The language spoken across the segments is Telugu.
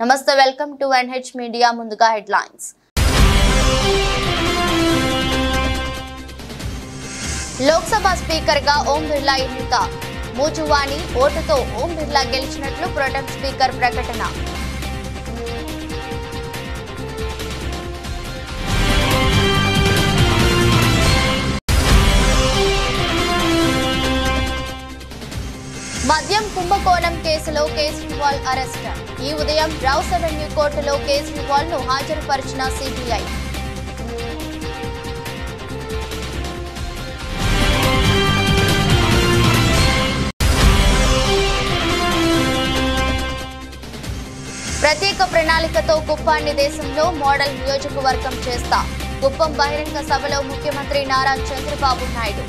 నమస్తే వెల్కమ్ టు NH మీడియా ముందుగా హెడ్లైన్స్ లోక్సభ స్పీకర్ గా ఓం బిర్లా ఎన్నిక మూజువాణి ఓటుతో ఓం బిర్లా గెలిచినట్లు ప్రొటెం స్పీకర్ ప్రకటన మద్యం కుంభకోణం కేసులో కేజ్రీవాల్ అరెస్ట్ ఈ ఉదయం రౌస్ అవెన్యూ కోర్టులో కేజ్రీవాల్ ను హాజరుపరిచిన సిబిఐ ప్రత్యేక ప్రణాళికతో కుప్పాన్ని దేశంలో మోడల్ నియోజకవర్గం చేస్తా కుప్పం బహిరంగ సభలో ముఖ్యమంత్రి నారా చంద్రబాబు నాయుడు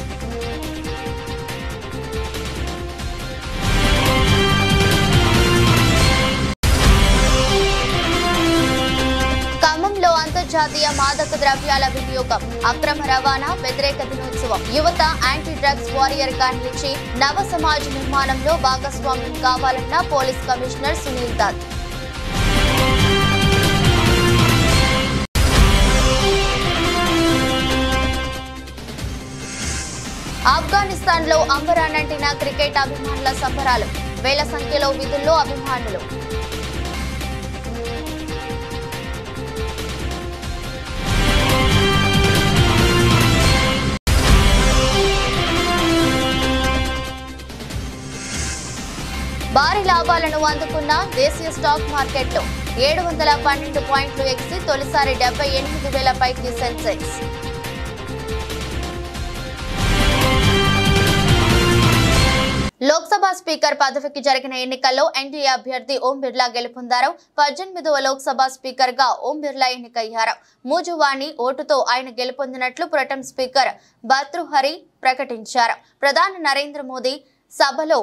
అంతర్జాతీయ మాదక ద్రవ్యాల వినియోగం అక్రమ రవాణా వ్యతిరేక దినోత్సవం యువత యాంటీ డ్రగ్స్ వారియర్ గా నిలిచి నవ సమాజ నిర్మాణంలో భాగస్వామ్యం కావాలన్న పోలీస్ కమిషనర్ సునీల్ దత్ ఆఫ్ఘనిస్తాన్ లో అంబరానంటిన క్రికెట్ అభిమానుల సంబరాలు వేల సంఖ్యలో విధుల్లో అభిమానులు భారీ లాభాలను అందుకున్న దేశీయ స్టాక్ మార్కెట్లో 712 పాయింట్లు ఎగిసి తొలిసారి 78,000 పైకి సెన్సెక్స్ లోక్సభ స్పీకర్ పదవికి జరిగిన ఎన్నికల్లో ఎన్డీఏ అభ్యర్థి ఓం బిర్లా గెలుపొందారు 18వ లోక్సభ స్పీకర్ గా ఓం బిర్లా ఎన్నికయ్యారు మూజువాణి ఓటుతో ఆయన గెలుపొందినట్లు ప్రొటెం స్పీకర్ భర్తృహరి ప్రకటించారు ప్రధాని నరేంద్ర మోదీ సభలో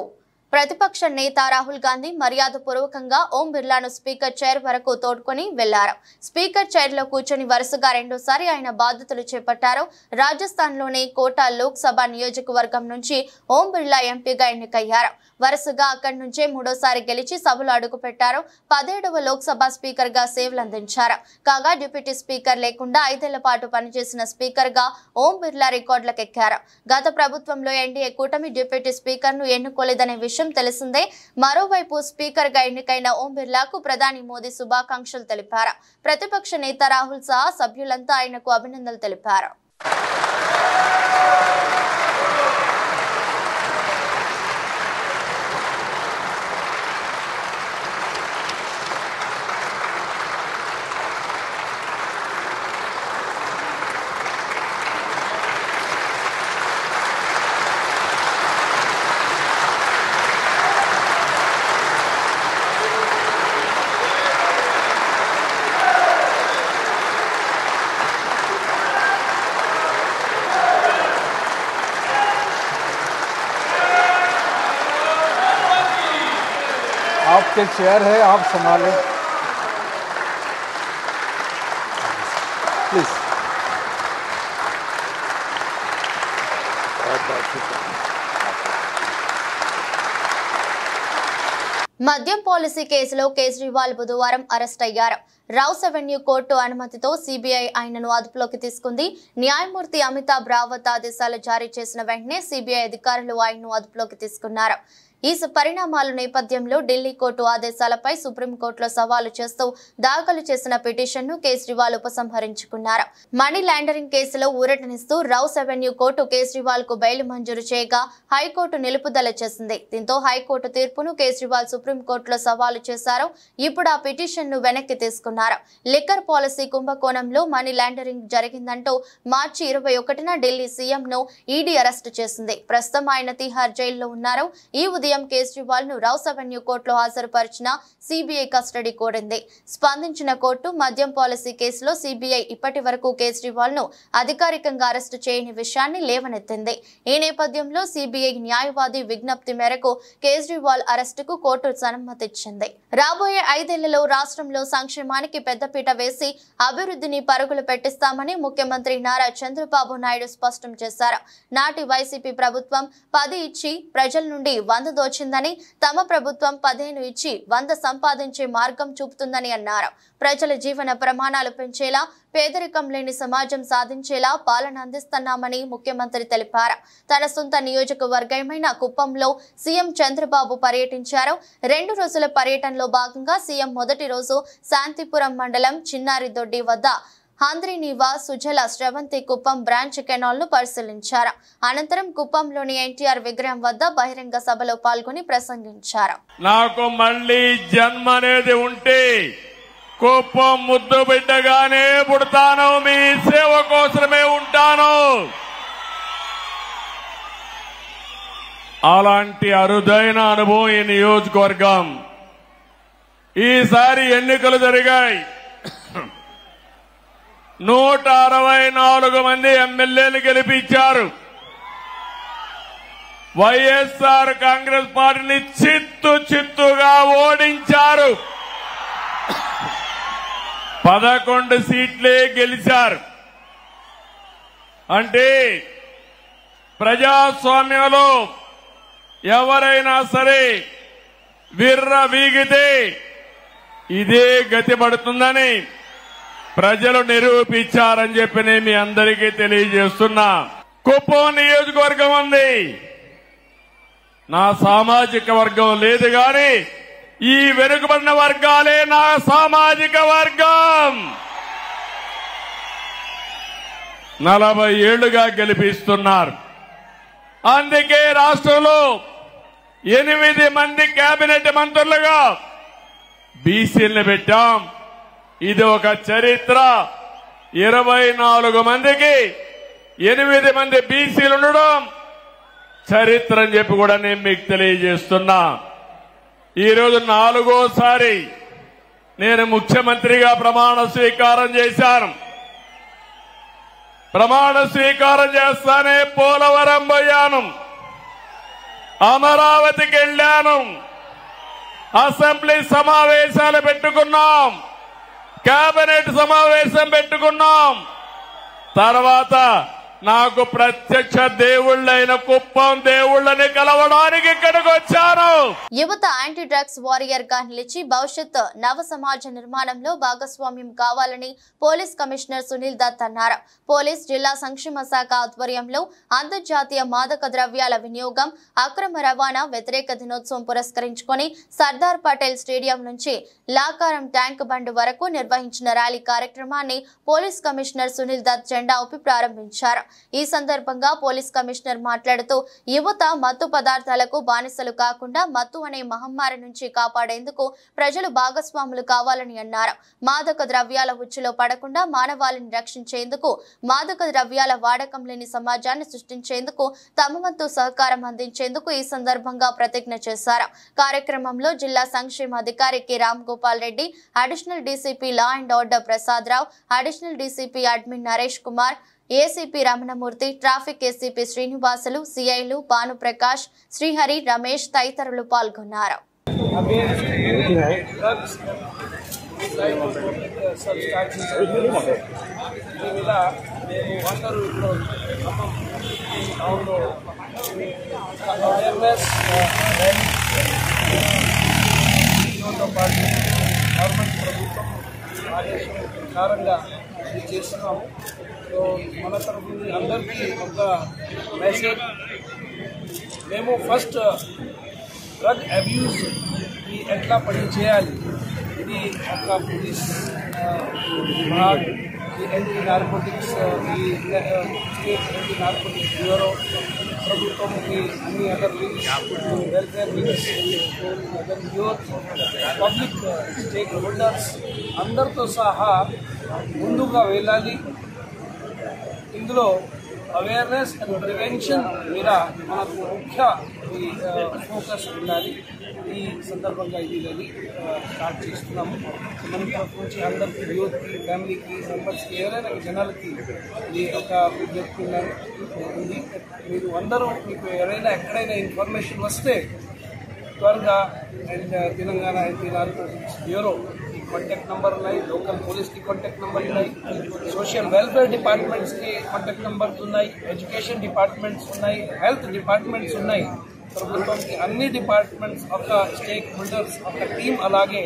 ప్రతిపక్ష నేత రాహుల్ గాంధీ మర్యాదపూర్వకంగా ఓం బిర్లాను స్పీకర్ చైర్ వరకు తోడ్కొని వెళ్లారు స్పీకర్ చైర్ లో కూర్చొని వరుసగా రెండోసారి ఆయన బాధ్యతలు చేపట్టారు రాజస్థాన్ లోని కోటా లోక్సభ నియోజకవర్గం నుంచి ఓం బిర్లా ఎంపీగా ఎన్నికయ్యారు వరుసగా అక్కడి నుంచే మూడోసారి గెలిచి సభలో అడుగుపెట్టారు 17వ లోక్సభ స్పీకర్ గా సేవలు అందించారు కాగా డిప్యూటీ స్పీకర్ లేకుండా 5 ఏళ్ల పాటు పనిచేసిన స్పీకర్ గా ఓం బిర్లా రికార్డులకెక్కారు గత ప్రభుత్వంలో ఎన్డీఏ కూటమి డిప్యూటీ స్పీకర్ ను ఎన్నుకోలేదనే విషయం తెలిసిందే మరోవైపు స్పీకర్ గా ఎన్నికైన ఓం బిర్లాకు ప్రధాని మోదీ శుభాకాంక్షలు తెలిపారు ప్రతిపక్ష నేత రాహుల్ సహా సభ్యులంతా ఆయనకు అభినందనలు తెలిపారు आपके चेयर है आप संभालें प्लीज మద్యం పాలసీ కేసులో కేజ్రీవాల్ బుధవారం అరెస్ట్ అయ్యారు రౌస్ అవెన్యూ కోర్టు అనుమతితో సిబిఐ ఆయనను అదుపులోకి తీసుకుంది న్యాయమూర్తి అమితాబ్ రావత్ ఆదేశాలు జారీ చేసిన వెంటనే సిబిఐ అధికారులు ఆయన్ను అదుపులోకి తీసుకున్నారు ఈ పరిణామాల నేపథ్యంలో ఢిల్లీ కోర్టు ఆదేశాలపై సుప్రీంకోర్టులో సవాలు చేస్తూ దాఖలు చేసిన పిటిషన్ను కేజ్రీవాల్ ఉపసంహరించుకున్నారు మనీ లాండరింగ్ కేసులో ఊరటనిస్తూ రౌస్ అవెన్యూ కోర్టు కేజ్రీవాల్ కు బెయిల్ మంజూరు చేయగా హైకోర్టు నిలుపుదల చేసింది దీంతో హైకోర్టు తీర్పును కేజ్రీవాల్ సుప్రీంకోర్టులో సవాలు చేశారు ఇప్పుడు ఆ పిటిషన్ ను వెనక్కి తీసుకున్నారు లిక్కర్ పాలసీ కుంభకోణంలో మనీ లాండరింగ్ జరిగిందంటూ మార్చి 21న ఢిల్లీ సీఎం ను ఈడీ అరెస్టు చేసింది ప్రస్తుతం ఆయన తిహార్ జైల్లో ఉన్నారు ఈ ఉదయం కేజ్రీవాల్ ను రౌస్ అవెన్యూ కోర్టులో హాజరుపరిచిన సిబిఐ కస్టడీ కోరింది స్పందించిన కోర్టు మద్యం పాలసీ కేసులో సిబిఐ ఇప్పటి వరకు కేజ్రీవాల్ ను అధికారికంగా అరెస్టు చేయని విషయాన్ని లేవనెత్తింది ఈ నేపథ్యంలో సిబిఐ న్యాయవాది విజ్ఞప్తి మేరకు కేజ్రీవాల్ అరెస్టుకు కోర్టు సమ్మతిచ్చింది రాబోయే 5 ఏళ్లలో రాష్ట్రంలో సంక్షేమానికి పెద్దపీట వేసి అభివృద్ధిని పరుగులు పెట్టిస్తామని ముఖ్యమంత్రి నారా చంద్రబాబు నాయుడు స్పష్టం చేశారు నాటి వైసీపీ ప్రభుత్వం 10 ఇచ్చి ప్రజల నుండి 100 తోచిందని, తమ ప్రభుత్వం 15 ఇచ్చి 100 సంపాదించే మార్గం చూపుతుందని అన్నారు. ప్రజల జీవన ప్రమాణాలు పెంచేలా, పేదరికం లేని సమాజం సాధించేలా పాలన అందిస్తున్నామని ముఖ్యమంత్రి తెలిపారు. తన సొంత నియోజకవర్గమైన కుప్పంలో సీఎం చంద్రబాబు పర్యటించారు. 2 రోజుల పర్యటనలో భాగంగా సీఎం మొదటి రోజు శాంతిపురం మండలం చిన్నారిదొడ్డి వద్ద హంద్రీనీవా సుజల శ్రవంతి కుప్పం బ్రాంచ్ కెనాల్ ను పరిశీలించారు. అనంతరం కుప్పంలోని ఎన్టీఆర్ విగ్రహం వద్ద బహిరంగ సభలో పాల్గొని ప్రసంగించారు. నాకు మళ్ళీ జన్మ అనేది ఉంటే కుప్పం ముద్దు బిడ్డగానే పుడతాను, మీ సేవ కోసమే ఉంటాను. అలాంటి అరుదైన అనుభవం ఈ నియోజకవర్గం. ఈసారి ఎన్నికలు జరిగాయి. 164 మంది ఎమ్మెల్యేలు గెలిపించారు. వైఎస్ఆర్ కాంగ్రెస్ పార్టీని చిత్తుగా ఓడించారు. 11 సీట్లే గెలిచారు. అంటే ప్రజాస్వామ్యంలో ఎవరైనా సరే విర్రవీగితే ఇదే గతి పడుతుందని ప్రజలు నిరూపించారని చెప్పి నేను మీ అందరికీ తెలియజేస్తున్నా. కుప్పం నియోజకవర్గం ఉంది, నా సామాజిక వర్గం లేదు గాని ఈ వెనుకబడిన వర్గాలే నా సామాజిక వర్గం. 40 ఏళ్లుగా గెలిపిస్తున్నారు. అందుకే రాష్ట్రంలో 8 మంది కేబినెట్ మంత్రులుగా బీసీలను పెట్టాం. ఇది ఒక చరిత్ర. 24 మందికి 8 మంది బీసీలు ఉండడం చరిత్ర అని చెప్పి కూడా నేను మీకు తెలియజేస్తున్నా. ఈరోజు 4వసారి నేను ముఖ్యమంత్రిగా ప్రమాణ స్వీకారం చేశాను. ప్రమాణ స్వీకారం చేస్తానే పోలవరం పోయాను, అమరావతికి వెళ్లాను, అసెంబ్లీ సమావేశాలు పెట్టుకున్నాం, కేబినెట్ సమావేశం పెట్టుకున్నాం. తర్వాత నాకు ప్రత్యక్ష దేవుళ్ళైన కుప్పం దేవుళ్ళని కలవడానికి ఇక్కడికి వచ్చాను. యువత యాంటీ డ్రగ్స్ వారియర్ గా నిలిచి భవిష్యత్ నవ సమాజ నిర్మాణంలో భాగస్వామ్యం కావాలని పోలీస్ కమిషనర్ సునీల్ దత్ అన్నారు. పోలీస్ జిల్లా సంక్షేమ శాఖ ఆధ్వర్యంలో అంతర్జాతీయ మాదక ద్రవ్యాల వినియోగం, అక్రమ రవాణా వ్యతిరేక దినోత్సవం పురస్కరించుకొని సర్దార్ పటేల్ స్టేడియం నుంచి లాకారం ట్యాంక్ బండ్ వరకు నిర్వహించిన ర్యాలీ కార్యక్రమాన్ని పోలీస్ కమిషనర్ సునీల్ దత్ జెండా ఊపి ప్రారంభించారు. ఈ సందర్భంగా పోలీస్ కమిషనర్ మాట్లాడుతూ యువత మత్తు పదార్థాలకు బానిసలు కాకుండా మత్తు అనే మహమ్మారి నుంచి కాపాడేందుకు ప్రజలు భాగస్వాములు కావాలని అన్నారు. మాదక ద్రవ్యాల ఉచ్చులో పడకుండా మానవాళిని రక్షించేందుకు, మాదక ద్రవ్యాల వాడకం లేని సమాజాన్ని సృష్టించేందుకు తమ వంతు సహకారం అందించేందుకు ఈ సందర్భంగా ప్రతిజ్ఞ చేశారు. కార్యక్రమంలో జిల్లా సంక్షేమ అధికారి K Ram Gopal Reddy, additional DCP law and order Prasad Rao, additional DCP admin Naresh Kumar, ACP Ramanamurthy, traffic ACP Srinivasulu, సిఐలు భానుప్రకాష్, శ్రీహరి, రమేష్ తదితరులు పాల్గొన్నారు. చేస్తున్నాము. సో మన తరఫు నుంచి అందరికీ ఒక మెసేజ్, మేము ఫస్ట్ డ్రగ్ అబ్యూస్ ఎట్లా పని చేయాలి, ఇది ఒక పోలీస్ విభాగ్, ఈ యాంటీ నార్కోటిక్స్, ఈ స్టేట్ యాంటీ నార్కోటిక్స్ బ్యూరో, ప్రభుత్వంకి అన్ని other wings, welfare wings, other youth, public stake holders అందరితో సహా ముందుగా వెళ్ళాలి. ఇందులో అవేర్నెస్ అండ్ ప్రివెన్షన్ మీద మనకు ముఖ్య ఫోకస్ ఉండాలి. ఈ సందర్భంగా ఇది స్టార్ట్ చేస్తున్నాము. మన తరఫు నుంచి అందరికీ, యూత్కి, ఫ్యామిలీకి, మెంబర్స్కి, ఎవరైనా జనాలకి ఇది ఒక విజ్ఞప్తి ఉంది. మీరు అందరూ మీకు ఎవరైనా ఎక్కడైనా ఇన్ఫర్మేషన్ వస్తే త్వరగా and Telangana anti narcotics bureau contact number ఉన్నాయి, లోకల్ పోలీస్కి కాంటాక్ట్ నంబర్ ఉన్నాయి, సోషల్ వెల్ఫేర్ డిపార్ట్మెంట్స్కి కాంటాక్ట్ నంబర్స్ ఉన్నాయి, ఎడ్యుకేషన్ డిపార్ట్మెంట్స్ ఉన్నాయి, హెల్త్ డిపార్ట్మెంట్స్ ఉన్నాయి. ప్రభుత్వంకి అన్ని డిపార్ట్మెంట్స్ ఒక స్టేక్ హోల్డర్స్ ఒక టీమ్ అలాగే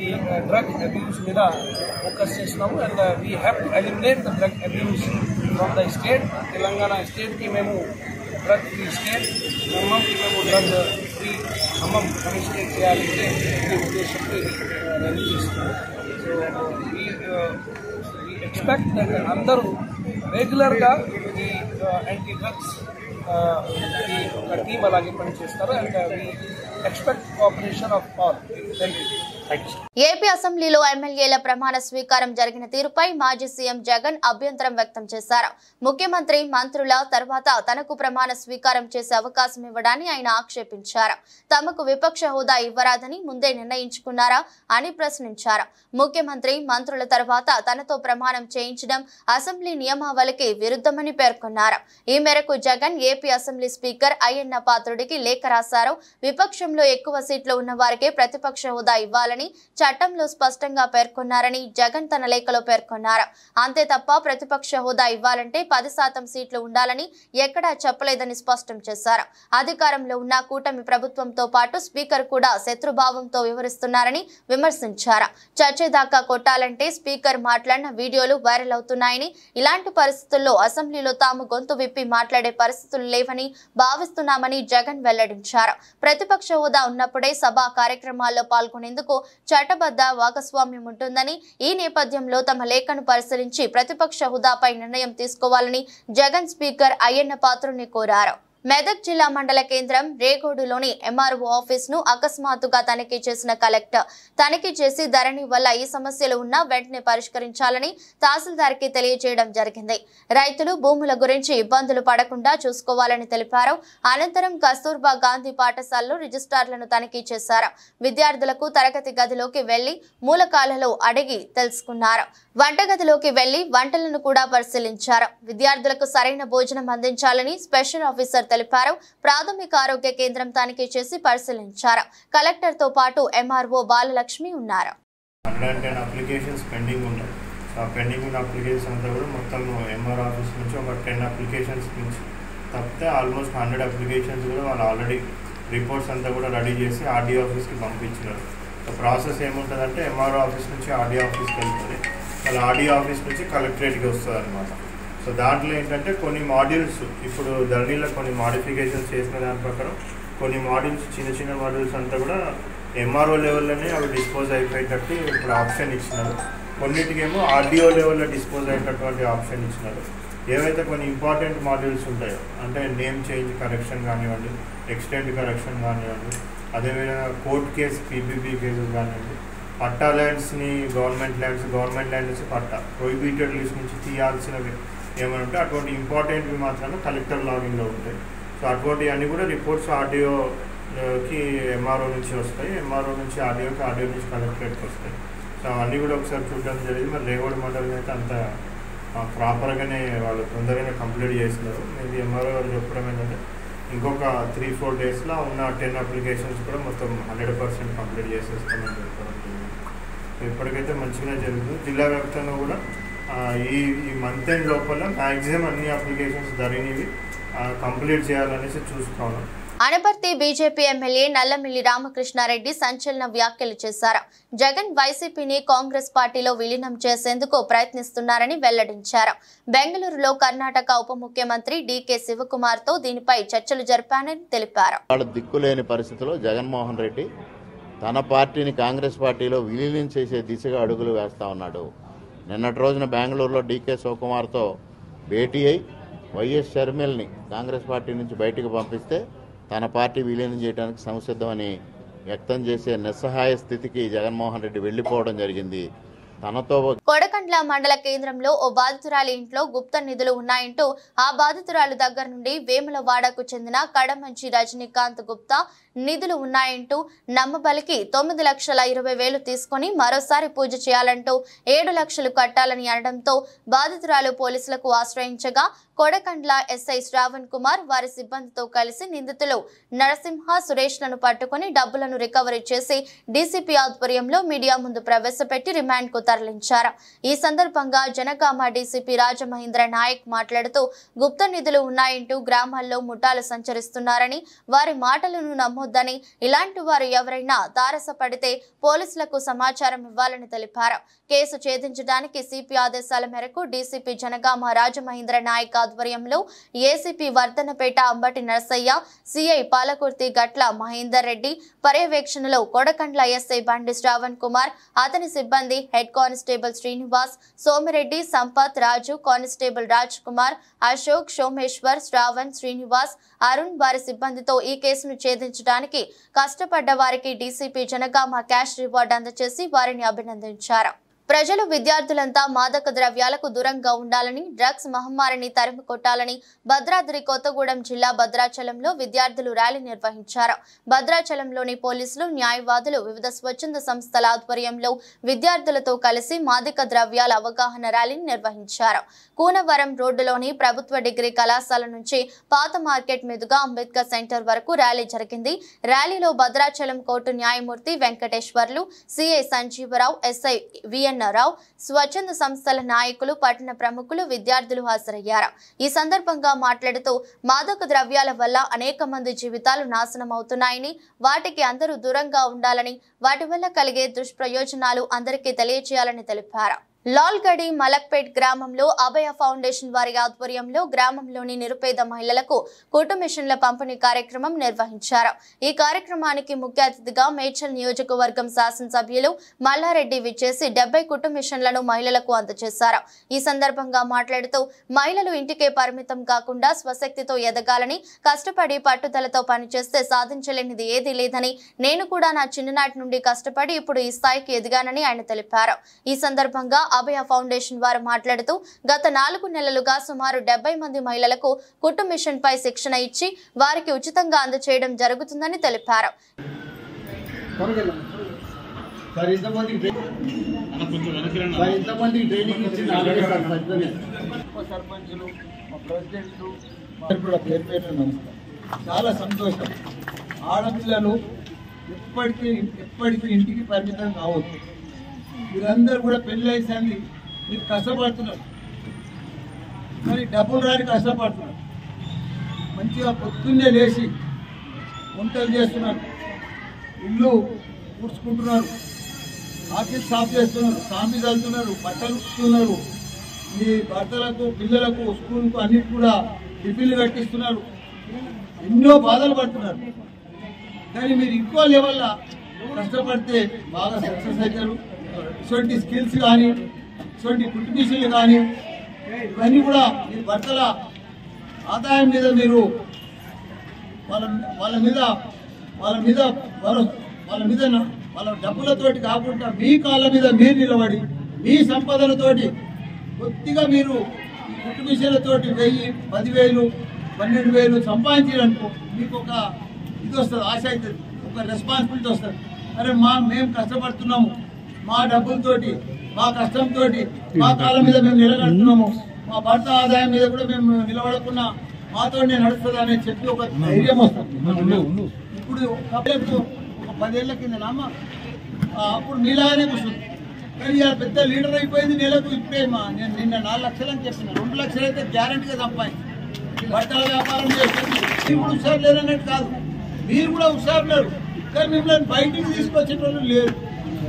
ఈ డ్రగ్ అబ్యూస్ మీద ఫోకస్ చేస్తున్నాము. And we have to eliminate the drug abuse from the state. Telangana స్టేట్కి మేము డ్రగ్ ఫ్రీ స్టేట్, ఖమ్మంకి మేము డ్రగ్ ఫ్రీ ఖమ్మం కమిషనరేట్ చేయాలంటే ఈ ఉద్దేశంతో రెడీ చేస్తున్నాము. సో వీ ఎక్స్పెక్ట్ దట్ అందరూ రెగ్యులర్గా ఈ యాంటీ డ్రగ్స్ ఈ ఒక టీమ్ అలాగే పనిచేస్తారు. And we expect cooperation of all. Thank you. AP అసెంబ్లీలో ఎమ్మెల్యేల ప్రమాణ స్వీకారం జరిగిన తీరుపై మాజీ సీఎం జగన్ అభ్యంతరం వ్యక్తం చేశారు. ముఖ్యమంత్రి మంత్రుల తర్వాత తనకు ప్రమాణ స్వీకారం చేసే అవకాశం ఇవ్వడాన్ని ఆయన ఆక్షేపించారు. తమకు విపక్ష హోదా ఇవ్వరాదని ముందే నిర్ణయించుకున్నారా అని ప్రశ్నించారు. ముఖ్యమంత్రి మంత్రుల తర్వాత తనతో ప్రమాణం చేయించడం అసెంబ్లీ నియమావళికి విరుద్ధమని పేర్కొన్నారు. ఈ మేరకు Jagan AP assembly speaker Ayyanna పాత్రుడికి లేఖ రాశారు. విపక్షంలో ఎక్కువ సీట్లు ఉన్న వారికే ప్రతిపక్ష హోదా ఇవ్వాలని చట్టంలో స్పష్టంగా పేర్కొన్నారని జగన్ తన లేఖలో పేర్కొన్నారు. అంతే తప్ప ప్రతిపక్ష హోదా ఇవ్వాలంటే 10% సీట్లు ఉండాలని ఎక్కడా చెప్పలేదని స్పష్టం చేశారు. అధికారంలో ఉన్న కూటమి ప్రభుత్వంతో పాటు స్పీకర్ కూడా శత్రుభావంతో వివరిస్తున్నారని విమర్శించారు. చర్చేదాకా కొట్టాలంటే స్పీకర్ మాట్లాడిన వీడియోలు వైరల్ అవుతున్నాయని, ఇలాంటి పరిస్థితుల్లో అసెంబ్లీలో తాము గొంతు విప్పి మాట్లాడే పరిస్థితులు లేవని భావిస్తున్నామని జగన్ వెల్లడించారు. ప్రతిపక్ష హోదా ఉన్నప్పుడే సభా కార్యక్రమాల్లో పాల్గొనేందుకు చట్టబద్ధ భాగస్వామ్యం ఉంటుందని, ఈ నేపథ్యంలో తమ లేఖను పరిశీలించి ప్రతిపక్ష హోదాపై నిర్ణయం తీసుకోవాలని జగన్ స్పీకర్ అయ్యన్న పాత్రుడిని కోరారు. మెదక్ జిల్లా మండల కేంద్రం రేగోడులోని ఎంఆర్ఓ ఆఫీస్ ను అకస్మాత్తుగా తనిఖీ చేసిన కలెక్టర్ తనిఖీ చేసి ధరణి వల్ల ఈ సమస్యలు ఉన్నా వెంటనే పరిష్కరించాలని తహసీల్దార్ కి తెలియజేయడం జరిగింది. రైతులు భూముల గురించి ఇబ్బందులు పడకుండా చూసుకోవాలని తెలిపారు. అనంతరం కస్తూర్బా గాంధీ పాఠశాలలో రిజిస్ట్రార్లను తనిఖీ చేశారు. విద్యార్థులకు తరగతి గదిలోకి వెళ్లి మూలకాలలో అడిగి తెలుసుకున్నారు. వంటగదిలోకి వెళ్లి వంటలను కూడా పరిశీలించారు. విద్యార్థులకు సరైన భోజనం అందించాలని స్పెషల్ ఆఫీసర్ తెలిపారు. ప్రాథమిక ఆరోగ్య కేంద్రం తనిఖీ చేసి పరిశీలించారు. కలెక్టర్ తో పాటు ఎంఆర్ఓ బాలలక్ష్మి ఉన్నారు. 110 అప్లికేషన్స్ పెండింగ్ ఉంటాయి. ఆ పెండింగ్ ఉన్న అప్లికేషన్స్ అంతా కూడా మొత్తం ఎంఆర్ ఆఫీస్ నుంచి ఒక 10 అప్లికేషన్స్ నుంచి తప్పితే ఆల్మోస్ట్ 100 అప్లికేషన్స్ కూడా వాళ్ళు ఆల్రెడీ రిపోర్ట్స్ అంతా కూడా రెడీ చేసి ఆర్డీఓ ఆఫీస్కి పంపించినారు. ప్రాసెస్ ఏముంటుందంటే ఎంఆర్ఓ ఆఫీస్ నుంచి ఆర్డీఓ ఆఫీస్కి వెళ్తుంది, వాళ్ళ ఆర్డీఓ ఆఫీస్ నుంచి కలెక్టరేట్కి వస్తుంది అనమాట. సో దాంట్లో ఏంటంటే కొన్ని మాడ్యూల్స్ ఇప్పుడు ధరణిలో కొన్ని మాడిఫికేషన్స్ చేసిన దాని ప్రకారం కొన్ని మాడ్యూల్స్ చిన్న మాడ్యూల్స్ అంతా కూడా ఎంఆర్ఓ లెవెల్లోనే అవి డిస్పోజ్ అయిపోయేటట్టు ఇప్పుడు ఆప్షన్ ఇచ్చినారు. కొన్నిటికేమో ఆర్డీఓ లెవెల్లో డిస్పోజ్ అయ్యేటటువంటి ఆప్షన్ ఇచ్చినారు. ఏవైతే కొన్ని ఇంపార్టెంట్ మాడ్యూల్స్ ఉంటాయో అంటే నేమ్ చేంజ్ కరెక్షన్ కానివ్వండి, ఎక్స్టెండ్ కరెక్షన్ కానివ్వండి, అదేవిధంగా కోర్ట్ కేసు పీపీపీ కేసులు కానివ్వండి, పట్టా ల్యాండ్స్ని గవర్నమెంట్ ల్యాండ్ నుంచి పట్టా ప్రొహిబిటెడ్ లిస్ట్ నుంచి తీయాల్సినవి ఏమైనా ఉంటే అటువంటి ఇంపార్టెంట్వి మాత్రమే కలెక్టర్ లాగిన్లో ఉంటాయి. సో అటువంటివన్నీ కూడా రిపోర్ట్స్ ఆర్డీఓకి ఎంఆర్ఓ నుంచి వస్తాయి, ఎంఆర్ఓ నుంచి ఆర్డీఓకి, ఆర్డీఓ నుంచి కలెక్టరేట్కి వస్తాయి. సో అవన్నీ కూడా ఒకసారి చూడడం జరిగింది. మరి రేగోడ్ మండలం అయితే అంత ప్రాపర్గానే వాళ్ళు తొందరగానే కంప్లీట్ చేస్తున్నారు. ఇది ఎంఆర్ఓ గారు చెప్పడం ఏంటంటే ఇంకొక 3-4 డేస్లో ఉన్న 10 అప్లికేషన్స్ కూడా మొత్తం 100% కంప్లీట్ చేసేస్తామని చెప్పడం జరిగింది. సో ఇప్పటికైతే మంచిగానే జరుగుతుంది. జిల్లా వ్యాప్తంగా కూడా ఈ మంత్ ఎండ్ లోపల మ్యాక్సిమం అన్ని అప్లికేషన్స్ ధరణివి కంప్లీట్ చేయాలనేసి చూసుకోవాలి. అనపర్తి బీజేపీ ఎమ్మెల్యే నల్లమిల్లి రామకృష్ణారెడ్డి సంచలన వ్యాఖ్యలు చేశారు. జగన్ వైసీపీని కాంగ్రెస్ పార్టీలో విలీనం చేసేందుకు ప్రయత్నిస్తున్నారని వెల్లడించారు. బెంగళూరులో కర్ణాటక ఉప ముఖ్యమంత్రి డీకే శివకుమార్ తో దీనిపై చర్చలు జరిపానని తెలిపారు. దిక్కులేని పరిస్థితిలో జగన్మోహన్ రెడ్డి తన పార్టీని కాంగ్రెస్ పార్టీలో విలీనం చేసే దిశగా అడుగులు వేస్తా ఉన్నాడు. నిన్నటి రోజున బెంగళూరులో డీకే శివకుమార్తో భేటీ అయి వైఎస్ షర్మిల్ని కాంగ్రెస్ పార్టీ నుంచి బయటకు పంపిస్తే తన పార్టీ విలీనం చేయడానికి సంసిద్ధమని వ్యక్తం చేసే నిస్సహాయ స్థితికి జగన్మోహన్ రెడ్డి వెళ్లిపోవడం జరిగింది. తనతో కొడకండ్ల మండల కేంద్రంలో ఓ బాధితురాలి ఇంట్లో గుప్త నిధులు ఉన్నాయంటూ ఆ బాధితురాలు దగ్గర నుండి వేములవాడకు చెందిన కడమంచి రజనీకాంత్ గుప్తా నిధులు ఉన్నాయంటూ నమ్మబలికి 9,20,000 తీసుకుని మరోసారి పూజ చేయాలంటూ 7 లక్షలు కట్టాలని అనడంతో బాధితురాలు పోలీసులకు ఆశ్రయించగా కొడకండ్ల ఎస్ఐ శ్రావణ్ కుమార్ వారి సిబ్బందితో కలిసి నిందితులు నరసింహ సురేష్లను పట్టుకుని డబ్బులను రికవరీ చేసి డీసీపీ ఆధ్వర్యంలో మీడియా ముందు ప్రవేశపెట్టి రిమాండ్ కు తరలించారు. ఈ సందర్భంగా జనగామ డీసీపీ రాజమహేంద్ర నాయక్ మాట్లాడుతూ గుప్త నిధులు ఉన్నాయంటూ గ్రామాల్లో ముఠాలు సంచరిస్తున్నారని వారి మాటలను నమ్మొద్దని ఇలాంటి వారు ఎవరైనా తారసపడితే పోలీసులకు సమాచారం ఇవ్వాలని తెలిపారు. కేసు ఛేదించడానికి సిపి ఆదేశాల మేరకు డీసీపీ జనగామ రాజమహేంద్ర నాయక్ ఆధ్వర్యంలో ఏసీపీ వర్ధనపేట అంబటి నరసయ్య, సిఐ పాలకుర్తి గట్ల మహేందర్ రెడ్డి పర్యవేక్షణలో కొడకండ్ల ఎస్ఐ బండి శ్రావణ్ కుమార్, అతని సిబ్బంది హెడ్ కానిస్టేబుల్ శ్రీనివాస్, సోమిరెడ్డి, సంపత్, రాజు, కానిస్టేబుల్ రాజ్ కుమార్, అశోక్, సోమేశ్వర్, శ్రావణ్, శ్రీనివాస్, అరుణ్ వారి సిబ్బందితో ఈ కేసును ఛేదించడానికి కష్టపడ్డ వారికి డీసీపీ జనగామ క్యాష్ రివార్డు అందజేసి వారిని అభినందించారు. ప్రజలు విద్యార్థులంతా మాదక ద్రవ్యాలకు దూరంగా ఉండాలని, డ్రగ్స్ మహమ్మారిని తరిమి కొట్టాలని భద్రాద్రి కొత్తగూడెం జిల్లా భద్రాచలంలో విద్యార్థులు ర్యాలీ నిర్వహించారు. భద్రాచలంలోని పోలీసులు, న్యాయవాదులు, వివిధ స్వచ్ఛంద సంస్థల ఆధ్వర్యంలో విద్యార్థులతో కలిసి మాదక ద్రవ్యాల అవగాహన ర్యాలీని నిర్వహించారు. కూనవరం రోడ్డులోని ప్రభుత్వ డిగ్రీ కళాశాల నుంచి పాత మార్కెట్ మీదుగా అంబేద్కర్ సెంటర్ వరకు ర్యాలీ జరిగింది. ర్యాలీలో భద్రాచలం కోర్టు న్యాయమూర్తి Venkateswarlu, CI Sanjeevarao, SI VN Rao, స్వచ్ఛంద సంస్థల నాయకులు, పట్టణ ప్రముఖులు, విద్యార్థులు హాజరయ్యారు. ఈ సందర్భంగా మాట్లాడుతూ మాదక ద్రవ్యాల వల్ల అనేక మంది జీవితాలు నాశనం అవుతున్నాయని, వాటికి అందరూ దూరంగా ఉండాలని, వాటి వల్ల కలిగే దుష్ప్రయోజనాలు అందరికీ తెలియజేయాలని తెలిపారు. లాల్గడి మలక్పేట్ గ్రామంలో అభయ ఫౌండేషన్ వారి ఆధ్వర్యంలో గ్రామంలోని నిరుపేద మహిళలకు కుట్టు మిషన్ల పంపిణీ కార్యక్రమం నిర్వహించారు. ఈ కార్యక్రమానికి ముఖ్య అతిథిగా మేడ్చల్ నియోజకవర్గం శాసనసభ్యులు మల్లారెడ్డి విచ్చేసి 70 కుట్టు మిషన్లను మహిళలకు అందజేశారు. ఈ సందర్భంగా మాట్లాడుతూ మహిళలు ఇంటికే పరిమితం కాకుండా స్వశక్తితో ఎదగాలని, కష్టపడి పట్టుదలతో పనిచేస్తే సాధించలేనిది ఏదీ లేదని, నేను కూడా నా చిన్ననాటి నుండి కష్టపడి ఇప్పుడు ఈ స్థాయికి ఎదిగానని ఆయన తెలిపారు. ఈ సందర్భంగా అభయ ఫౌండేషన్ వారు మాట్లాడుతూ గత 4 నెలలుగా సుమారు 70 మంది మహిళలకు కుట్టు మిషన్ పై శిక్షణ ఇచ్చి వారికి ఉచితంగా అందజేయడం జరుగుతుందని తెలిపారు. చాలా సంతోషం. ఆడపిల్లలు ఎప్పటికీ ఇంటికి పరిమితం కావద్దు. మీరందరూ కూడా పెళ్లి అయ్యింది, మీరు కష్టపడుతున్నారు, కానీ డబ్బులు రాని కష్టపడుతున్నారు. మంచిగా పొద్దున్నే లేచి వంటలు చేస్తున్నారు, ఇల్లు కూర్చుకుంటున్నారు, ఆఫీస్ సాఫ్ చేస్తున్నారు, సామి చల్లుతున్నారు, బట్టలు ఉతుకుతున్నారు, మీ భర్తలకు, పిల్లలకు, స్కూల్కు అన్నిటి కూడా టిఫిన్లు కట్టిస్తున్నారు. ఎన్నో బాధలు పడుతున్నారు. కానీ మీరు ఇంకో లెవెల్లో కష్టపడితే బాగా సక్సెస్ అవుతారు. ఇటువంటి స్కిల్స్ కానీ, ఇటువంటి కుట్టు మిషన్లు కానీ, ఇవన్నీ కూడా మీ భర్తల ఆదాయం మీద మీరు వాళ్ళ డబ్బులతోటి కాకుండా మీ కాళ్ళ మీద మీరు నిలబడి మీ సంపదలతోటి కొద్దిగా మీరు ఈ కుట్టు మిషన్లతోటి 1000, 10,000, 12,000 సంపాదించారనుకో మీకు ఒక ఇది వస్తుంది, ఆశ అవుతుంది, ఒక రెస్పాన్సిబిలిటీ వస్తుంది. అరే మేము కష్టపడుతున్నాము, మా డబ్బులతోటి, మా కష్టంతో మా కాళ్ళ మీద మేము నిలబడుతున్నాము, మా భర్త ఆదాయం మీద కూడా మేము నిలబడకున్నా మాతోనే నడుస్తుంది అని చెప్పి ఒక ధైర్యం వస్తుంది. ఇప్పుడు ఒక 10 ఏళ్ల కింద అప్పుడు మీలాగానే కూర్చుంది. కానీ ఇలా పెద్ద లీడర్ అయిపోయింది. నెలకు ఇప్పుడే నేను నిన్న 4 లక్షలు అని చెప్పిన, 2 లక్షలు అయితే గ్యారంటీగా సంపాదించి బట్టల వ్యాపారం చేస్తుంది. మీరు కూడా హుషారు లేరన్నట్టు కాదు, మీరు కూడా హుషారు లేరు. కానీ మిమ్మల్ని బయటికి తీసుకొచ్చేటోళ్ళు లేరు.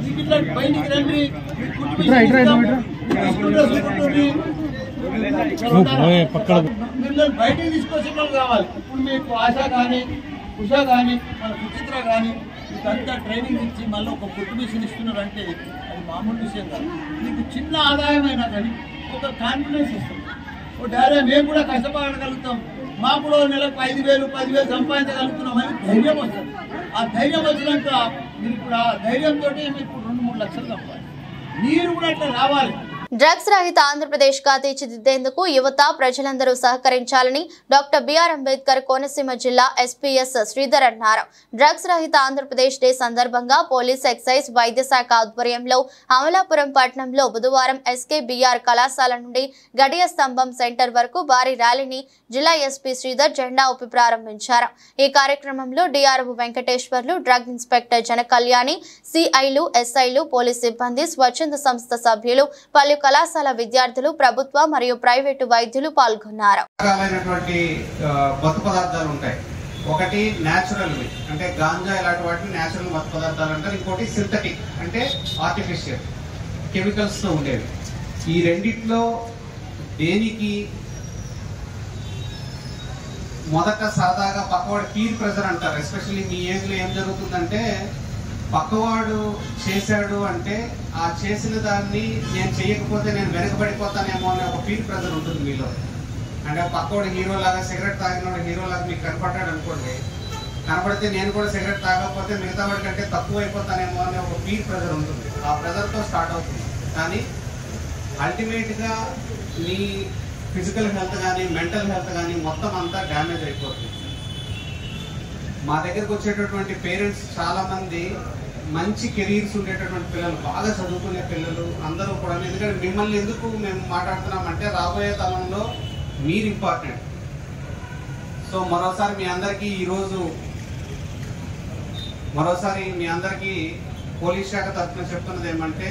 మీకు ఇట్లా బయటికి రండి, మిమ్మల్ని బయటికి తీసుకొచ్చేటోళ్ళు కావాలి. ఇప్పుడు మీకు ఆశ కానీ, ఉషా కానీ, మన సుచిత్ర కానీ మీకంతా ట్రైనింగ్ ఇచ్చి మళ్ళీ ఒక కుట్టు మిషన్ ఇస్తున్నారంటే అది మామూలు విషయం కాదు. మీకు చిన్న ఆదాయం అయినా కానీ ఒక కాన్ఫిడెన్స్ ఇస్తుంది. ఓ డారే మేము కూడా కష్టపడగలుగుతాం, మాకు కూడా నెలకు 5,000, 10,000 సంపాదించగలుగుతున్నాం అని ధైర్యం వస్తుంది. ఆ ధైర్యం వచ్చినాక మీరు ఇప్పుడు ఆ ధైర్యంతో మీకు 2-3 లక్షలు సంపాదించాలి. మీరు కూడా అట్లా రావాలి. డ్రగ్స్ రహిత ఆంధ్రప్రదేశ్ గా తీర్చిదిద్దేందుకు యువత ప్రజలందరూ సహకరించాలని డాక్టర్ బిఆర్ అంబేద్కర్ కోనసీమ జిల్లా ఎస్పీఎస్ శ్రీధర్ అన్నారు. డ్రగ్స్ రహిత ఆంధ్రప్రదేశ్ డే సందర్భంగా పోలీస్ ఎక్సైజ్ వైద్య శాఖ ఆధ్వర్యంలో అమలాపురం పట్టణంలో బుధవారం ఎస్కేబీఆర్ కళాశాల నుండి గడియ స్తంభం సెంటర్ వరకు భారీ ర్యాలీని జిల్లా ఎస్పీ శ్రీధర్ జెండా ఊపి ప్రారంభించారు. ఈ కార్యక్రమంలో డిఆర్ఓ వెంకటేశ్వర్లు, డ్రగ్ ఇన్స్పెక్టర్ జనకళ్యాణి, సిఐలు, ఎస్ఐలు, పోలీస్ సిబ్బంది, స్వచ్ఛంద సంస్థ సభ్యులు, పలు కళాశాల విద్యార్థులు, ప్రభుత్వ మరియు ప్రైవేటు వైద్యులు పాల్గొన్నారు. మత్తు పదార్థాలు ఉంటాయి. ఒకటి న్యాచురల్ అంటే గాంజా ఇలాంటి వాటిని న్యాచురల్ మత్తు పదార్థాలు అంటారు. ఇంకోటి సింథటిక్ అంటే ఆర్టిఫిషియల్ కెమికల్స్ తో ఉండేవి. ఈ రెండిట్లో దేనికి మొదట సరదాగా పక్కవాడు పీర్ ప్రెజర్ అంటారు. ఎస్పెషల్లీ మీ ఏజ్ లో ఏం జరుగుతుందంటే పక్కవాడు చేశాడు అంటే ఆ చేసిన దాన్ని నేను చేయకపోతే నేను వెనకబడిపోతానేమో అనే ఒక పీర్ ప్రెజర్ ఉంటుంది మీలో. అంటే పక్కవాడు హీరో లాగా సిగరెట్ తాగినోడు హీరో లాగా మీకు కనపడ్డాడు అనుకోండి, కనపడితే నేను కూడా సిగరెట్ తాగకపోతే మిగతా వాడి కంటే తక్కువ అయిపోతానేమో అనే ఒక పీర్ ప్రెజర్ ఉంటుంది. ఆ ప్రెజర్తో స్టార్ట్ అవుతుంది. కానీ అల్టిమేట్గా మీ ఫిజికల్ హెల్త్ కానీ మెంటల్ హెల్త్ కానీ మొత్తం అంతా డ్యామేజ్ అయిపోతుంది. మా దగ్గరకు వచ్చేటటువంటి పేరెంట్స్ చాలా మంది మంచి కెరీర్స్ ఉండేటటువంటి పిల్లలు, బాగా చదువుకునే పిల్లలు అందరూ కూడా. ఎందుకంటే మిమ్మల్ని ఎందుకు మేము మాట్లాడుతున్నామంటే రాబోయే తరంలో మీరు ఇంపార్టెంట్. సో మరోసారి మీ అందరికీ పోలీస్ శాఖ తరఫున చెప్తున్నది ఏమంటే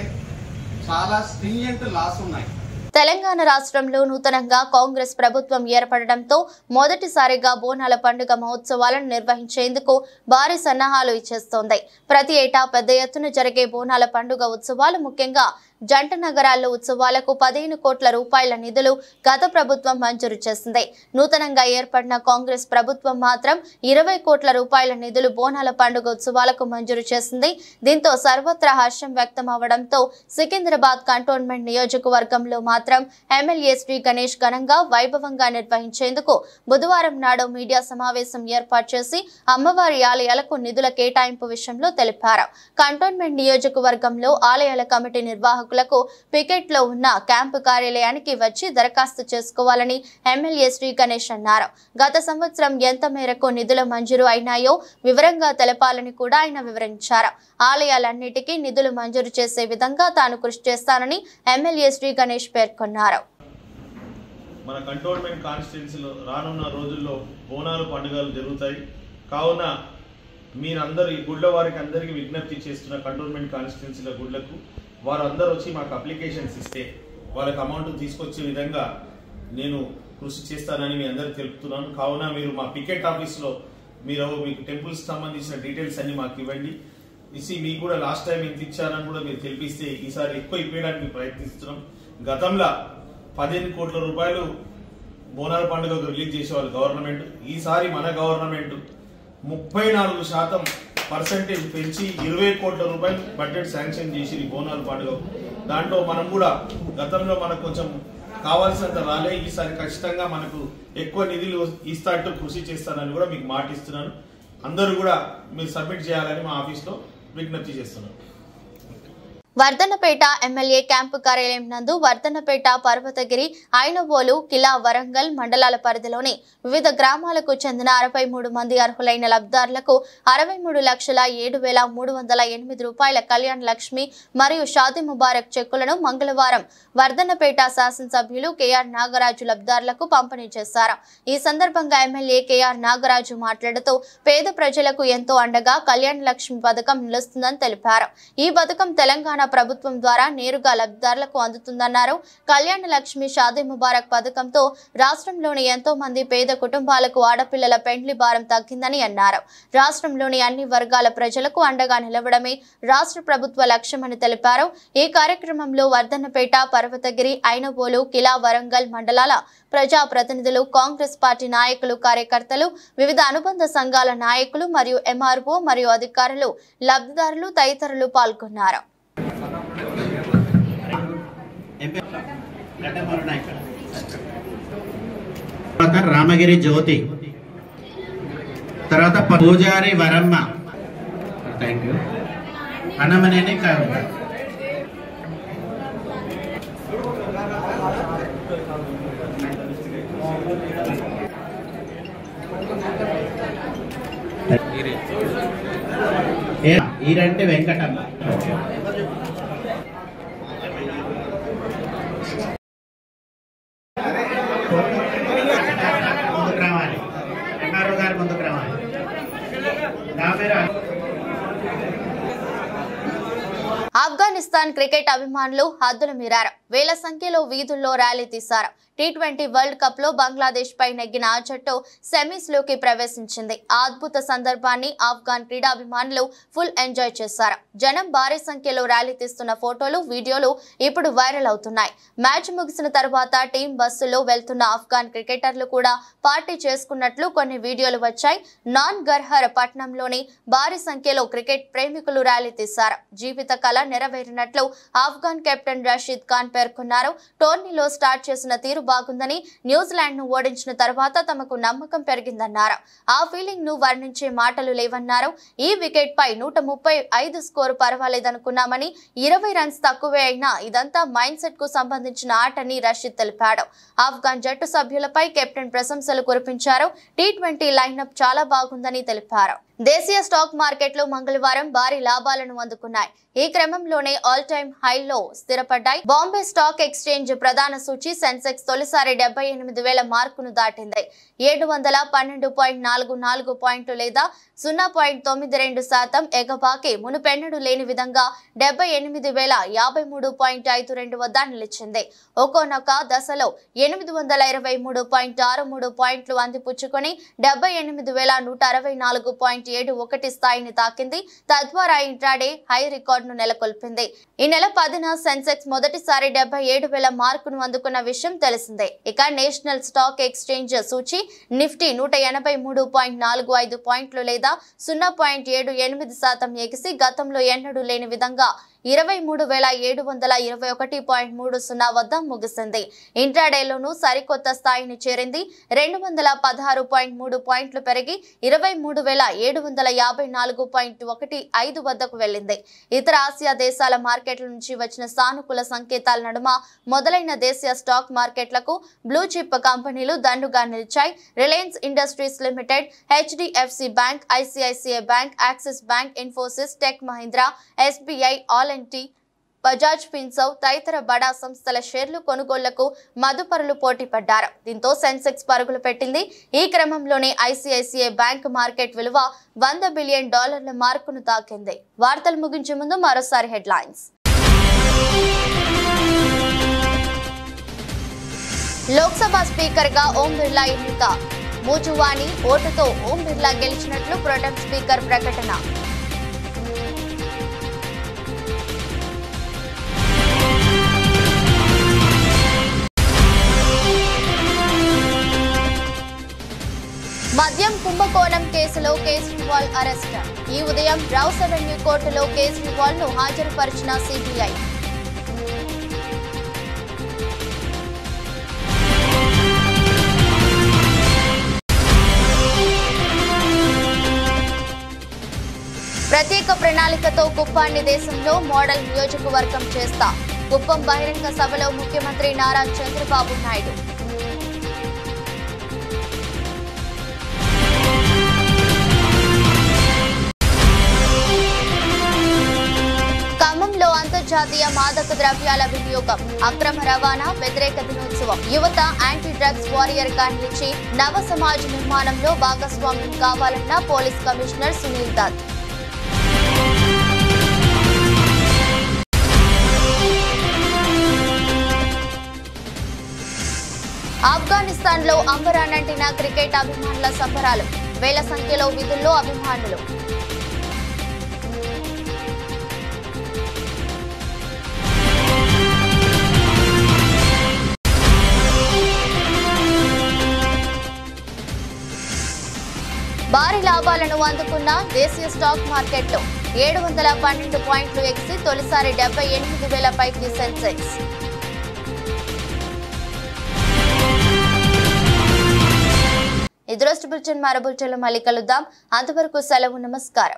చాలా స్ట్రింజెంట్ లాస్ ఉన్నాయి. తెలంగాణ రాష్ట్రంలో నూతనంగా కాంగ్రెస్ ప్రభుత్వం ఏర్పడడంతో మొదటిసారిగా బోనాల పండుగ మహోత్సవాలను నిర్వహించేందుకు భారీ సన్నాహాలు ఇచ్చేస్తోంది. ప్రతి ఏటా పెద్ద ఎత్తున జరిగే బోనాల పండుగ ఉత్సవాలు, ముఖ్యంగా జంట నగరాల్లో ఉత్సవాలకు 15 కోట్ల రూపాయల నిధులు గత ప్రభుత్వం మంజూరు చేసింది. నూతనంగా ఏర్పడిన కాంగ్రెస్ ప్రభుత్వం మాత్రం 20 కోట్ల రూపాయల నిధులు బోనాల పండుగ ఉత్సవాలకు మంజూరు చేసింది. దీంతో సర్వత్రా హర్షం వ్యక్తం అవడంతో సికింద్రాబాద్ కంటోన్మెంట్ నియోజకవర్గంలో మాత్రం ఎమ్మెల్యే శ్రీ గణేష్ ఘనంగా వైభవంగా నిర్వహించేందుకు బుధవారం నాడు మీడియా సమావేశం ఏర్పాటు చేసి అమ్మవారి ఆలయాలకు నిధుల కేటాయింపు విషయంలో తెలిపారు. కంటోన్మెంట్ నియోజకవర్గంలో ఆలయాల కమిటీ నిర్వాహకులకు పికెట్ లో ఉన్న క్యాంపు కార్యాలయానికి వచ్చి దరఖాస్తు చేసుకోవాలని ఎమ్మెల్యే శ్రీ గణేష్ అన్నారు. గత సంవత్సరం ఎంత మేరకు నిధులు మంజూరు అయినాయో వివరంగా తెలపాలని కూడా ఆయన వివరించారు. ఆలయాలన్నిటికీ నిధులు మంజూరు చేసే విధంగా తాను కృషి చేస్తానని ఎమ్మెల్యే శ్రీ గణేష్ పేర్కొన్నారు. మన కంటోన్మెంట్ కాన్స్టిట్యున్సీలో రానున్న రోజుల్లో బోనాలు పండుగలు జరుగుతాయి. కావున మీరందరూ ఈ గుడ్ల వారికి అందరికీ విజ్ఞప్తి చేస్తున్న కంటోన్మెంట్ కాన్స్టిట్యున్సీల గుడ్లకు వారు అందరూ వచ్చి మాకు అప్లికేషన్స్ ఇస్తే వాళ్ళకి అమౌంట్ తీసుకొచ్చే విధంగా నేను కృషి చేస్తానని మీ అందరికీ తెలుపుతున్నాను. కావున మీరు మా పికెట్ ఆఫీస్లో మీకు టెంపుల్స్కి సంబంధించిన డీటెయిల్స్ అన్ని మాకు ఇవ్వండి. మీకు కూడా లాస్ట్ టైం ఎంత ఇచ్చారని కూడా మీరు తెలిపిస్తే ఈసారి ఎక్కువ ఇవ్వడానికి ప్రయత్నిస్తున్నాం. గతంలో 15 కోట్ల రూపాయలు బోనాల పండుగకు రిలీజ్ చేసేవాళ్ళు గవర్నమెంట్. ఈసారి మన గవర్నమెంట్ 34% పెంచి 20 కోట్ల రూపాయలు బడ్జెట్ శాంక్షన్ చేసి బోనాల పండుగ. దాంట్లో మనం కూడా గతంలో మనకు కొంచెం కావాల్సినంత రాలే, ఈసారి ఖచ్చితంగా మనకు ఎక్కువ నిధులు ఇస్తాంటూ కృషి చేస్తానని కూడా మీకు మాట ఇస్తున్నాను. అందరూ కూడా మీరు సబ్మిట్ చేయాలని మా ఆఫీస్లో విజ్ఞప్తి చేస్తున్నాను. వర్ధన్నపేట ఎమ్మెల్యే క్యాంపు కార్యాలయం నందు వర్ధన్నపేట, పర్వతగిరి, ఐనవోలు, కిలా, వరంగల్ మండలాల పరిధిలోని వివిధ గ్రామాలకు చెందిన 63 మంది అర్హులైన లబ్ధిదారులకు 63,07,308 రూపాయల కళ్యాణ లక్ష్మి మరియు షాదీ ముబారక్ చెక్కులను మంగళవారం వర్ధన్నపేట శాసనసభ్యులు కేఆర్ నాగరాజు లబ్ధిదారులకు పంపిణీ చేశారు. ఈ సందర్భంగా ఎమ్మెల్యే కేఆర్ నాగరాజు మాట్లాడుతూ పేద ప్రజలకు ఎంతో అండగా కళ్యాణ లక్ష్మి పథకం నిలుస్తుందని తెలిపారు. ఈ పథకం తెలంగాణ ప్రభుత్వం ద్వారా నేరుగా లబ్ధిదారులకు అందుతుందన్నారు. కళ్యాణ లక్ష్మి, షాదీ ముబారక్ పథకంతో రాష్ట్రంలోని ఎంతో మంది పేద కుటుంబాలకు ఆడపిల్లల పెండ్లి భారం తగ్గిందని అన్నారు. రాష్ట్రంలోని అన్ని వర్గాల ప్రజలకు అండగా నిలవడమే రాష్ట్ర ప్రభుత్వ లక్ష్యమని తెలిపారు. ఈ కార్యక్రమంలో వర్ధన్నపేట, పర్వతగిరి, ఐనవోలు, కిలా, వరంగల్ మండలాల ప్రజా ప్రతినిధులు, కాంగ్రెస్ పార్టీ నాయకులు, కార్యకర్తలు, వివిధ అనుబంధ సంఘాల నాయకులు మరియు ఎంఆర్ఓ మరియు అధికారులు, లబ్ధిదారులు తదితరులు పాల్గొన్నారు. రామగిరి జ్యోతి, తర్వాత పూజారి వరమ్మ, అన్నమనేని ఈరంటే వెంకటమ్మ. ముందుకు రావాలి, ఎంఆర్ఓ గారు ముందుకు రావాలి. ఆఫ్ఘనిస్తాన్ క్రికెట్ అభిమానులు హద్దులు మీరారు. వేల సంఖ్యలో వీధుల్లో ర్యాలీ తీశారు. T20 వరల్డ్ కప్ లో బంగ్లాదేశ్ పై నెగ్గిన ఆ జట్టు సెమీస్ లోకి ప్రవేశించింది. ఆ అద్భుత సందర్భాన్ని ఆఫ్ఘన్ క్రీడాభిమానులు ఫుల్ ఎంజాయ్ చేశారు. జనం భారీ సంఖ్యలో ర్యాలీ తీస్తున్న ఫోటోలు, వీడియోలు ఇప్పుడు వైరల్ అవుతున్నాయి. మ్యాచ్ ముగిసిన తర్వాత టీం బస్సులో వెళ్తున్న ఆఫ్ఘన్ క్రికెటర్లు కూడా పార్టీ చేసుకున్నట్లు కొన్ని వీడియోలు వచ్చాయి. నాన్ గర్హర్ పట్టణంలోని భారీ సంఖ్యలో క్రికెట్ ప్రేమికులు ర్యాలీ తీశారు. జీవిత కళ నెరవేరినట్లు ఆఫ్ఘన్ కెప్టెన్ రషీద్ ఖాన్ పేర్కొన్నారు. టోర్నీలో స్టార్ట్ చేసిన తీరు బాగుందని, న్యూజిలాండ్ ను ఓడించిన తర్వాత తమకు నమ్మకం పెరిగిందన్నారు. ఆ ఫీలింగ్ ను వర్ణించే మాటలు లేవన్నారు. ఈ వికెట్ పై 135 స్కోరు పర్వాలేదనుకున్నామని, 20 రన్స్ తక్కువే అయినా ఇదంతా మైండ్ సెట్ కు సంబంధించిన ఆటని రషీద్ తెలిపాడు. ఆఫ్ఘన్ జట్టు సభ్యులపై కెప్టెన్ ప్రశంసలు కురిపించారు. T20 లైనప్ చాలా బాగుందని తెలిపారు. దేశీయ స్టాక్ మార్కెట్లు మంగళవారం భారీ లాభాలను అందుకున్నాయి. ఈ క్రమంలోనే ఆల్ టైమ్ హైలో స్థిరపడ్డాయి. బాంబే స్టాక్ ఎక్స్చేంజ్ ప్రధాన సూచి సెన్సెక్స్ తొలిసారి 78,000 మార్కును దాటింది. 712.44 పాయింట్లు లేదా 0.92% ఎగబాకి మునుపెన్నడూ లేని విధంగా 78,053.52 వద్ద నిలిచింది. ఒక్కొక్క దశలో 823.63 పాయింట్లు అందిపుచ్చుకొని 78,164.71 స్థాయిని తాకింది. తద్వారా ఇంట్రాడే హై రికార్డును నెలకొల్పింది. ఈ నెల 10న సెన్సెక్స్ మొదటిసారి 77,000 మార్కును అందుకున్న విషయం తెలిసిందే. ఇక నేషనల్ స్టాక్ ఎక్స్చేంజ్ సూచి నిఫ్టీ 183.45 పాయింట్లు లేదా 0.78% ఎగిసి గతంలో ఎన్నడూ లేని విధంగా 23,721.30 వద్ద ముగిసింది. ఇంట్రాడేలోనూ సరికొత్త స్థాయిని చేరింది. 216.3 పాయింట్లు పెరిగి 23,754.15 వద్దకు వెళ్లింది. ఇతర ఆసియా దేశాల మార్కెట్ల నుంచి వచ్చిన సానుకూల సంకేతాల నడుమ మొదలైన దేశీయ స్టాక్ మార్కెట్లకు బ్లూ చిప్ కంపెనీలు దండుగా నిలిచాయి. Reliance Industries limited, HDFC bank, ICICI bank, Axis bank, Infosys, Tech Mahindra, SBI, ఆల్&టీ, బజాజ్ ఫిన్సర్వ్ తదితర బడా సంస్థల షేర్లు కొనుగోళ్లకు మదుపరులు పోటీ పడ్డారు. దీంతో సెన్సెక్స్ పరుగులు పెట్టింది. ఈ క్రమంలోనే ICICI బ్యాంక్ మార్కెట్ విలువ $100 బిలియన్ మార్కును తాకింది. వార్తలు ముగించే ముందు మరోసారి హెడ్లైన్స్. లోక్సభ స్పీకర్ గా ఓం బిర్లా ఎన్నిక. మూజువాణి ఓటుతో ఓం బిర్లా గెలిచినట్లు ప్రొటెం స్పీకర్ ప్రకటన. మద్యం కుంభకోణం కేసులో కేజ్రీవాల్ అరెస్ట్. ఈ ఉదయం రౌస్ అవెన్యూ కోర్టులో కేజ్రీవాల్ ను హాజరుపరిచిన CBI. ప్రత్యేక ప్రణాళికతో కుప్పాన్ని దేశంలో మోడల్ నియోజకవర్గం చేస్తా. కుప్పం బహిరంగ సభలో ముఖ్యమంత్రి నారా చంద్రబాబు నాయుడు. ఖమ్మంలో అంతర్జాతీయ మాదక ద్రవ్యాల వినియోగం, అక్రమ రవాణా వ్యతిరేక దినోత్సవం. యువత యాంటీ డ్రగ్స్ వారియర్ గా నిలిచి నవ సమాజ్ నిర్మాణంలో భాగస్వామ్యం కావాలన్న పోలీస్ కమిషనర్ సునీల్ దత్. ఆఫ్ఘనిస్తాన్ లో అంబరానంటిన క్రికెట్ అభిమానుల సంబరాలు. వేల సంఖ్యలో విధుల్లో అభిమానులు. భారీ లాభాలను అందుకున్న దేశీయ స్టాక్ మార్కెట్లో 712 పాయింట్లు ఎగిసి తొలిసారి 78,000 పైకి సెన్సెక్స్. ఈ దృష్టి బులెటిన్ మరో బులెటిన్లో మళ్ళీ కలుద్దాం. అంతవరకు సెలవు, నమస్కారం.